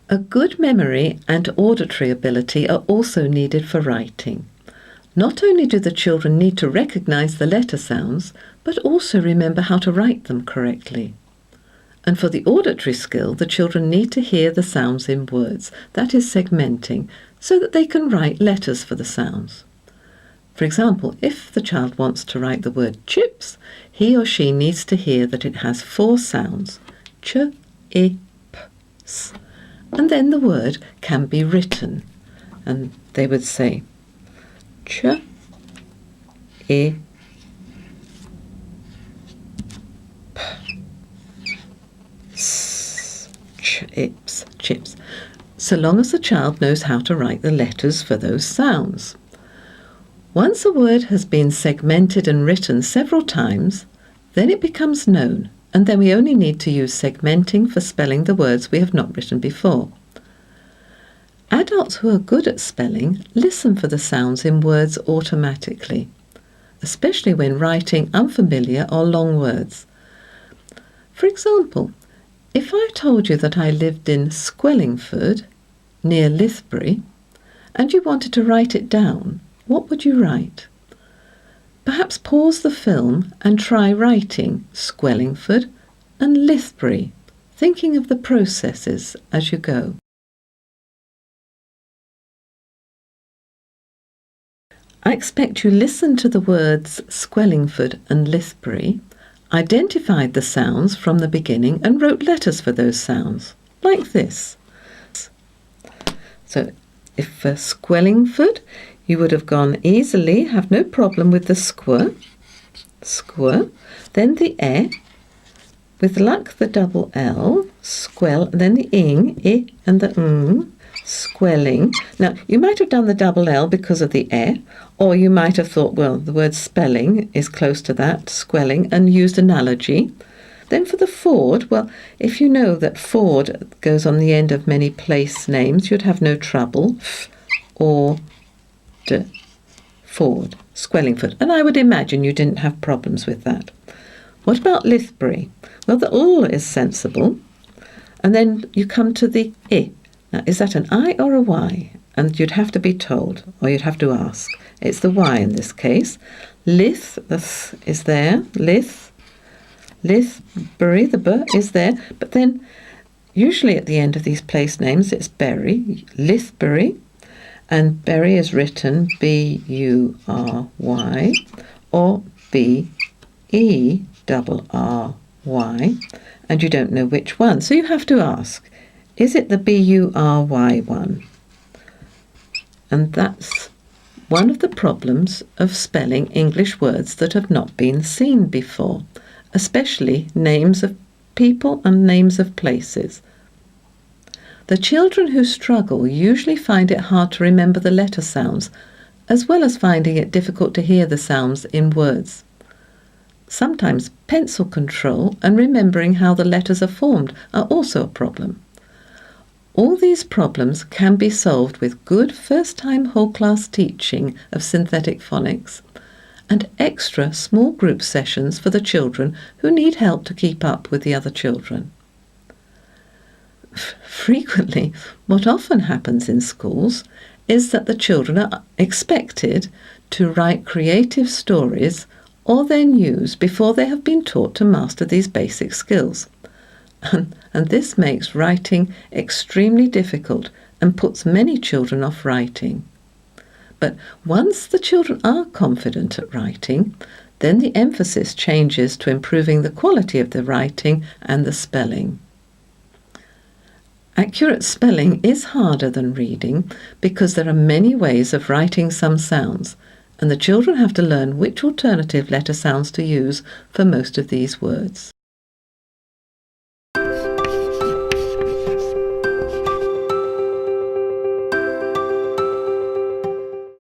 A good memory and auditory ability are also needed for writing. Not only do the children need to recognise the letter sounds, but also remember how to write them correctly. And for the auditory skill, the children need to hear the sounds in words, that is segmenting, so that they can write letters for the sounds. For example, if the child wants to write the word chips, he or she needs to hear that it has 4 sounds, ch, I, p, s. And then the word can be written. And they would say, ch, I, p, s, chips, chips. So long as the child knows how to write the letters for those sounds. Once a word has been segmented and written several times, then it becomes known, and then we only need to use segmenting for spelling the words we have not written before. Adults who are good at spelling listen for the sounds in words automatically, especially when writing unfamiliar or long words. For example, if I told you that I lived in Squellingford, near Lithbury, and you wanted to write it down, what would you write? Perhaps pause the film and try writing Squellingford and Lithbury, thinking of the processes as you go. I expect you listened to the words Squellingford and Lithbury, identified the sounds from the beginning and wrote letters for those sounds, like this. So if for Squellingford, you would have gone easily, have no problem with the squir, then the e, with luck the double L, squell, then the ing, I, and the squelling. Now, you might have done the double L because of the e, or you might have thought, well, the word spelling is close to that, squelling, and used analogy. Then for the Ford, well, if you know that Ford goes on the end of many place names, you'd have no trouble. F or D, Ford, Squellingford. And I would imagine you didn't have problems with that. What about Lithbury? Well, the L is sensible. And then you come to the I. Now, is that an I or a Y? And you'd have to be told, or you'd have to ask. It's the Y in this case. Lith, the th is there. Lithbury, the B is there. But then, usually at the end of these place names, it's Bury, Lithbury. And Bury is written B-U-R-Y or B-E-R-R-Y. And you don't know which one. So you have to ask, is it the B-U-R-Y one? And that's one of the problems of spelling English words that have not been seen before, especially names of people and names of places. The children who struggle usually find it hard to remember the letter sounds, as well as finding it difficult to hear the sounds in words. Sometimes pencil control and remembering how the letters are formed are also a problem. All these problems can be solved with good first-time whole-class teaching of synthetic phonics and extra small group sessions for the children who need help to keep up with the other children. Frequently, what often happens in schools is that the children are expected to write creative stories or their news before they have been taught to master these basic skills. And this makes writing extremely difficult and puts many children off writing. But once the children are confident at writing, then the emphasis changes to improving the quality of the writing and the spelling. Accurate spelling is harder than reading because there are many ways of writing some sounds, and the children have to learn which alternative letter sounds to use for most of these words.